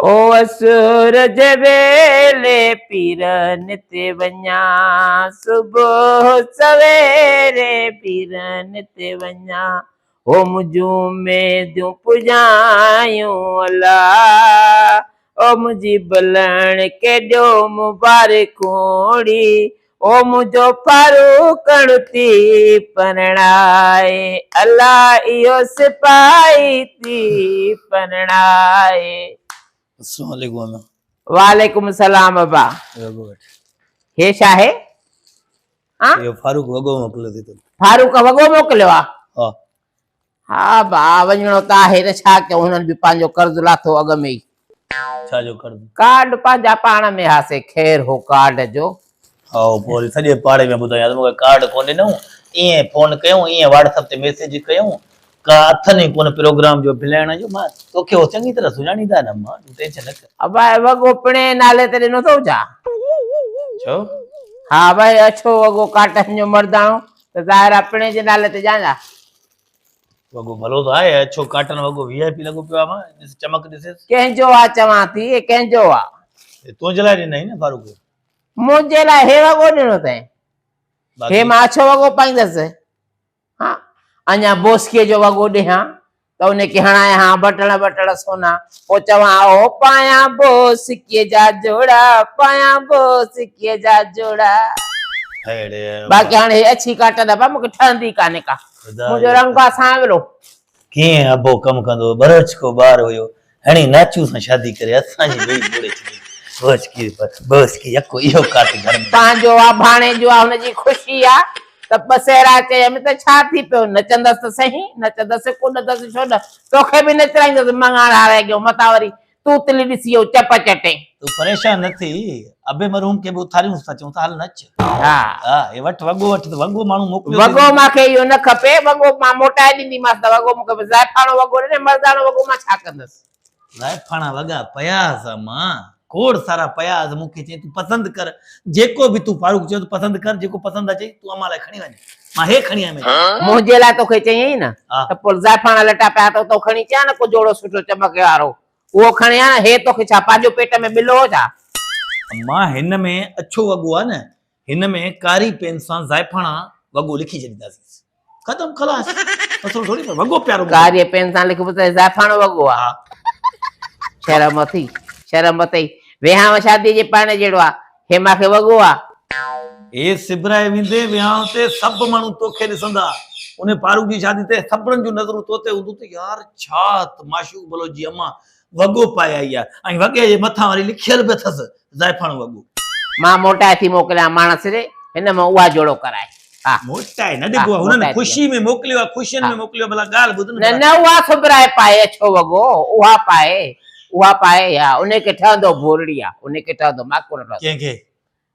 ओ सूरज वेले पीरन ते वञा सुबुह सवेरे पीरन ते वञा ओ मुंहिंजूं मेदियूं पुॼायूं अल्लाह ओ मुंहिंजी बलण केॾो मुबारकूड़ी ओ मुंहिंजो फारूक थी परणाए अल्लाह इहो सिपाही थी परणाए। अस्सलाम वालेकुम। वालेकुम सलाम बाबा। हे छा आहे? ये फारूक वगो मोकिलियो थी। फारूक वगो मोकिलियो आहे? हा हा भाउ वञणो त आहे त छा कयूं, हुननि बि पंहिंजो कर्ज़ लाथो अॻ में ई। छा जो कर्ज़? कार्ड पंहिंजा पाण में हासे ख़ैर हो कार्ड जो। हा पोइ सॼे पाड़े में ॿुधायां मूंखे कार्ड कोन्हे न, ईअं फोन कयूं ईअं व्हाट्सएप ते मैसेज कयूं का अथनि ई कोन प्रोग्राम जो बिलाइण जो। मां तोखे हो चङी तरह सुञाणींदा न, मां टेंशन न कर। अब वॻो पिणे नाले ते ॾिनो अथव छा? छो? हा भाई अछो वॻो काटन जो मर्दाणो त ज़ाहिर आहे पिणे जे नाले ते ॼाणा। वॻो भलो त आहे, अछो काटन वॻो वीआईपी लॻो पियो आहे। मां ॾिस चमक ॾिसेसि। कंहिंजो आहे चवां थी, हे कंहिंजो आहे? तुंहिंजे लाइ ॾिनई न फारूक। मुंहिंजे लाइ हे वॻो ॾिनो अथई? हे मां अछो वॻो पाईंदसि? हा अञा बोस्कीअ जो वॻो ॾियां त उनखे हणायां हा बटण बटण सोना, पोइ चवां ओ पायां बोस्कीअ जा जोड़ा पायां बोस्कीअ जा जोड़ा। बाक़ी हाणे हे अछी काटन बाबा मूंखे ठहंदी कान्हे का, मुंहिंजो रंग आहे सांवरो। कीअं अबो कमु कंदो, बरच को ॿार हुयो हणी नाचू सां शादी करे असांजी वेई बुड़े छॾी। बस की यको इहो काट घर में पंहिंजो आहे भाणे जो आहे, हुनजी ख़ुशी आहे त बसेरा चयमि त छा थी पियो, नचंदसि त सही, नचंदसि कुॾंदसि छो न, तोखे बि नचराईंदसि मंगाण हाराए गयो मथां वरी तूतली ॾिसी चप चटे। तू परेशान न थी, अबे मरहूम के बि उथारियूं था, चऊं था हल नच। हा हा हे वठ वॻो वठ, त वॻो माण्हू मोकिलियो। वॻो मूंखे इहो न खपे, वॻो मां मोटाए ॾींदीमांसि त वॻो मूंखे ज़ाइफाणो वॻो ॾिने, मर्दाणो वॻो मां छा कंदसि? ज़ाइफाणा वॻा पयास मां खोड़ सारा पयास, मूंखे चई तूं पसंदि कर जेको बि तूं फारूक चयो तूं पसंदि कर, जेको पसंदि अचे तूं अम्मा लाइ खणी वञ। मां हे खणी आयमि मुंहिंजे लाइ तोखे चयई न त पोइ ज़ाइफाणा लटा पिया अथव तो खणी अचां न को जोड़ो सुठो चमके वारो, उहो खणी आ न। हे तोखे छा पंहिंजो पेट में बिलो हो छा? मां हिन में अछो वॻो आहे न, हिन में कारी पेन सां ज़ाइफाणा वॻो लिखी छॾींदासीं, ख़तम खलास। मसलो थोड़ी पर वॻो प्यारो कारी पेन सां लिखबो त ज़ाइफाणो वॻो आहे? शर्म अथई, शर्म अथई। विहांव शादी जे पाइण जहिड़ो आहे, हे मूंखे वॻो आहे? हे सिबराए वेंदे विहांव ते सभु माण्हू तोखे ॾिसंदा, उन फारूक जी शादी ते सभिनीनि जूं नज़रूं तो ते हूंदियूं त यार छा माशूक भलो जी अम्मा वॻो पाए आई आहे, ऐं वॻे जे मथां वरी लिखियल बि अथसि ज़ाइफाणो वॻो। मां मोटाए थी मोकिलियां माणस रे, हिन में उहा जोड़ो कराए। हा मोटाए न ॾिबो आहे, हुननि ख़ुशी में मोकिलियो आहे, ख़ुशियुनि में मोकिलियो। भला ॻाल्हि ॿुध न न उहा सिबराए पाए अछो वॻो, उहा पाए, उहा पाए। हा उनखे ठहंदो भोरड़ी आहे, उनखे ठहंदो, मां कोन ठहंदो। कंहिंखे?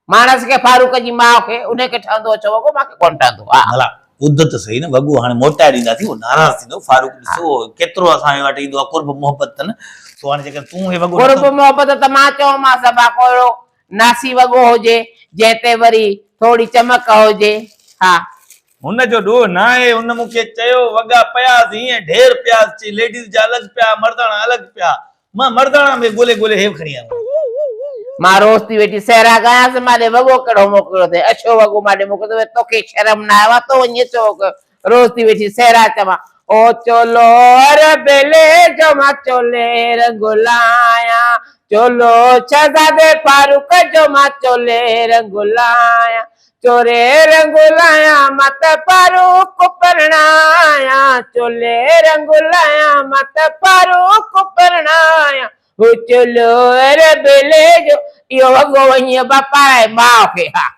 मानस के फारूक जी माउ खे, उनखे ठहंदो अछो वॻो, मूंखे कोन ठहंदो। हा भला ॿुध त सही न, वॻो हाणे मोटाए ॾींदासीं, उहो नाराज़ थींदो। फारूक ॾिसो केतिरो असां वटि ईंदो आहे, कुर्ब मोहबत अथनि। सो हाणे जेकर तूं हे वॻो कुर्ब मोहबत त मां चयोमांसि बाबा को अहिड़ो नासी वॻो हुजे जंहिं ते वरी थोरी चमक हुजे। हा हुनजो ॾोह न आहे, हुन मूंखे चयो वॻा पियासीं हीअं ढेर पियासीं, लेडीज़ जा अलॻि पिया, मर्दाणा अलॻि पिया। मां मर्दाणा में ॻोल्हे ॻोल्हे हे खणी आयो। मां रोज़ थी वेठी सहरा कयांसि, मां वॻो कहिड़ो मोकिलियो अथई, अछो वॻो मां मोकिलियो, तोखे शर्म न आयो आहे? तो वञी अचो रोज़ थी वेठी सहरा चवां ओ चोलो बेले जो मां चोले रंग लाया, चोलो शहज़ादे फारूक जो मां चोले रंग लाया, चोरे रंग लाया मत फारूक परणाया, चोले रंग लाया मत फारूक परणाया, चोलो बेले जो। इहो वॻो वञी पाए माउ खे। हा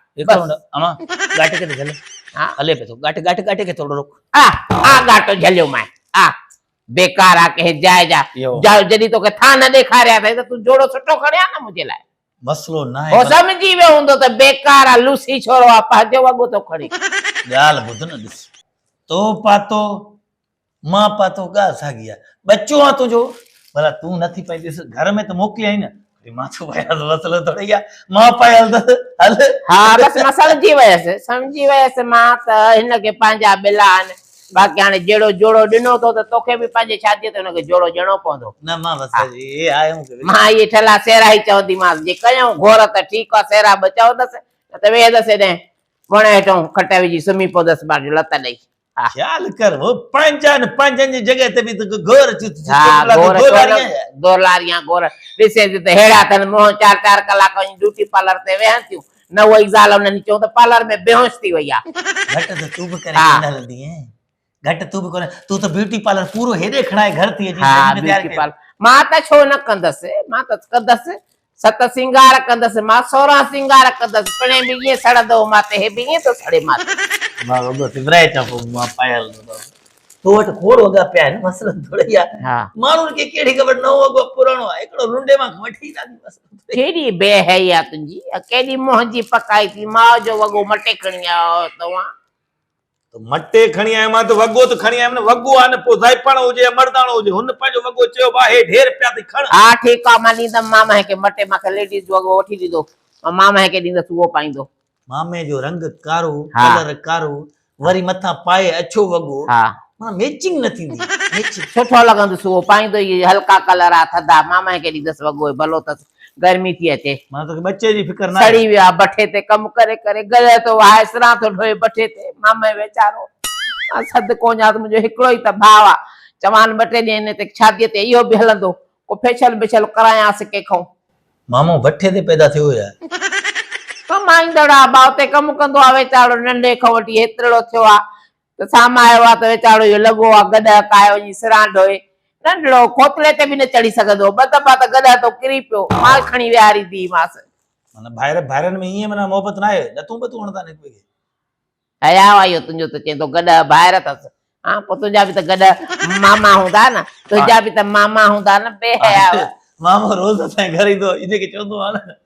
अमा गाटे के झले हले पे तो गाटे के थोड़ो रोक। आ गाटो झलियो मैं। आ बेकार आ के जाए जा जदी तो के था न देखारिया थे तो तू जोड़ो सुठो खणिया न मुझे लाए। मसलो ना है, हो समझी वे हुंदो त बेकार आ, लूसी छोरो आ, पाजो वॻो तो खणी। गाल बुध न दिस, तो पातो मां पातो गा सागी आ, बच्चो आ तुझो। भला तू नथी पाई दिस, घर में तो मोकली आई न, मां तो पाया मसलो थोड़ी आ, मां पायल त हल। हाँ बस मां समझी वयस मां त हिन के पांजा बिला बाक़ी हाणे जहिड़ो जोड़ो ॾिनो अथव त तोखे बि पंहिंजे शादीअ ते हुनखे जोड़ो ॾियणो पवंदो। न मां बसि ये आयो मां इहे ठला सेरा ई चवंदीमांसि, जे कयूं घोर त ठीकु आहे, सेरा ॿ चवंदसि न त वेहंदसि हेॾे वण हेठो खट विझी सुम्ही पवंदसि बाजू लत ॾेई। हा ख्याल कर वो पंजनि पंजनि जी जॻह ते बि तो घोर हा घोर दोलारियां घोर ॾिसे थी त अहिड़ा अथनि मुंहुं 4-4 कलाक वञी ब्यूटी पार्लर ते वेहनि थियूं न उहा ई ज़ाल उन्हनि चऊं त पार्लर में बेहोश थी वई आहे। घट त तू बि करे केॾा हलंदी आहे, घट तू बि करे, तू त ब्यूटी पार्लर पूरो हेॾे खणाए घर थी अची हा ब्यूटी पार्लर मां त छो न कंदसि, मां त कंदसि 7 सिंगार कंदसि, मां 16 सिंगार कंदसि, पिणे बि ईअं सड़ंदो माते, हे बि ईअं थो सड़े माते। मां वॻो सिबराए अचां पोइ मां पायल तो वटि खोड़ वॻा पिया आहिनि, मसलो थोड़ी आहे। हा माण्हुनि खे कहिड़ी ख़बर नओं वॻो पुराणो आहे, हिकिड़ो लुंडे मां वठी ईंदासीं बसि। केॾी बेहई आहे तुंहिंजी, केॾी मुंहं जी पकाई थी, माउ जो वॻो मटे खणी आयो तव्हां। मटे खणी आयो मां त वॻो त खणी आयुमि न, वॻो आहे न पोइ ज़ाइफाणो हुजे या मर्दाणो हुजे, हुन पंहिंजो वॻो चयो बा हे ढेर पिया थी खण। हा ठीकु आहे, मां ॾींदमि मामा खे मटे, मूंखे लेडीज़ वॻो वठी ॾींदो, मां मामा खे ॾींदसि उहो पाईंदो। मामे जो रंग कारो, हा कलर कारो, वरी मथां पाए अछो वॻो, हा मां मैचिंग न थींदी मैचिंग। सुठो लॻंदुसि उहो पाईंदो, इहे हल्का कलर आहे थधा, मामा खे ॾींदसि वॻो भलो अथसि, गर्मी थी अचे। मां तोखे बचे जी फिकर न आहे। सड़ी वियो आहे भठे ते कमु करे करे, गले थो वाहे सरां थो ढोए भठे ते, मामा वेचारो सद कोन्हा, मुंहिंजो हिकिड़ो ई त भाउ आहे, चवान 2-3 ॾींहं ते शादीअ ते इहो बि हलंदो, को फेशियल बेशियल करायांसि कंहिंखां। मामो भठे ते पैदा थियो यार। कमाईंदड़ आहे भाउ ते कमु कंदो आहे वेचारो, नंढे खां वठी हेतिरो थियो आहे त साम्हूं आयो आहे त वेचारो इहो लॻो आहे गॾ काए वञी सिरां ढोए, नंढड़ो खोतले ते बि न चढ़ी सघंदो, 2 दफ़ा त गॾ तो किरी पियो, मां खणी विहारींदीमांसि। माना भाइरनि में ईअं माना मोहबत न आहे, नथूं बतूं हणंदा आहिनि हिक ॿिए खे। हया इहो तुंहिंजो त चए थो गॾ भाइर अथसि, हा पोइ तुंहिंजा बि त गॾ मामा हूंदा न, तुंहिंजा बि त मामा हूंदा न, बेहया। मामो रोज़ असांजे घर ईंदो, इनखे चवंदो आहे न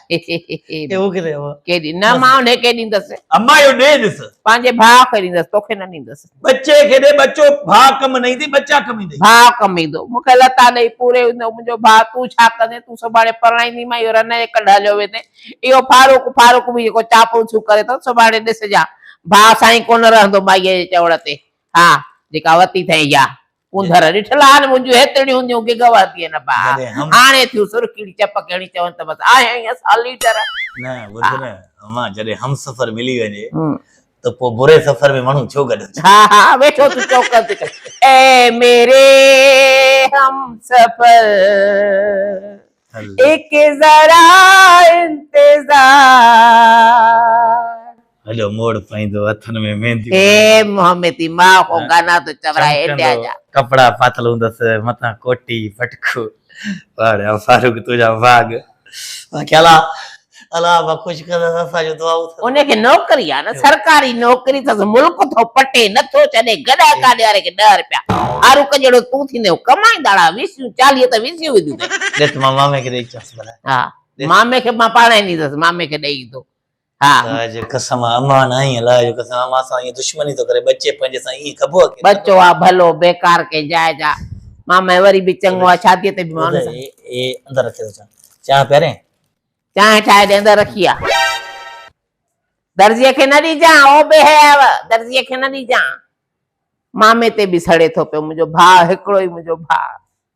केॾी न मां हुनखे ॾींदसि, अम्मा जो ॾे ॾिस, पंहिंजे भाउ खे ॾींदसि, तोखे न ॾींदसि। बच्चे खे ॾे, बच्चो भाउ कम न ईंदी, बच्चा कम ईंदी। भाउ कमु ईंदो, मूंखे लता ॾेई पूरे मुंहिंजो भाउ, तूं छा कंदे, तूं सुभाणे परणाईंदी मां, इहो रन जे कढ हलियो वेंदे, इहो फारूक बि जेको चापलूसूं करे थो, सुभाणे ॾिसजां भाउ साईं कोन रहंदो माईअ जे चवण ते। हा जेका वती अथई इहा उंधर ॾिठल आहे न, मुंहिंजियूं हेतिरियूं हूंदियूं गिगवती न भाउ, हाणे थियूं सुरखिड़ी चपकणी चवनि त बसि आहे असां लीडर। न ॿुध न अम्मा, जॾहिं हमसफ़र मिली वञे त पोइ बुरे सफ़र में माण्हू छो गॾु। हा हा वेठो तूं चौकनि ते चओ, ए मेरे हमसफ़र एक ज़रा इंतज़ार, हलो मोड़ पाईंदो हथनि में मेहंदी, ए मोहम्मदी मां को गाना तो चवराए इंडिया जा, कपड़ा पातल हूंदसि, मथां कोटी पटको, वाह फारूक तुंहिंजा भाग, ख्याला अलाह बा ख़ुशि कंदसि, असांजो दुआऊं अथसि। उनखे नौकरी आहे न, सरकारी नौकरी अथसि, मुल्क थो पटे, नथो छॾे, गॾा काॾे वारे खे 10 रुपया, फारूक जहिड़ो तूं थींदे कमाईंदाड़ा 20 40 त 20 विधियूं अथई। ॾिस मां मामे खे ॾेई अचांसि भला। हा मामे खे मां पाण ई ॾींदसि, मामे खे ॾेई ईंदो। हा अल्लाह जो कसम, अम्मा न आई, अल्लाह जो कसम, अम्मा सां ईअं दुश्मनी थो करे, बच्चे पंहिंजे सां ईअं कबो आहे। बच्चो आहे भलो बेकार के जाइज आहे, मामा वरी बि चङो आहे, शादीअ ते बि माण्हू सां ए अंदर रखे थो चांहि पहिरें, चांहि ठाहे ॾे अंदर रखी आहे, दर्जीअ खे न ॾिजां, ओ बेहयाव दर्जीअ खे न ॾिजां, मामे ते बि सड़े थो पियो, मुंहिंजो भाउ हिकिड़ो ई मुंहिंजो भाउ।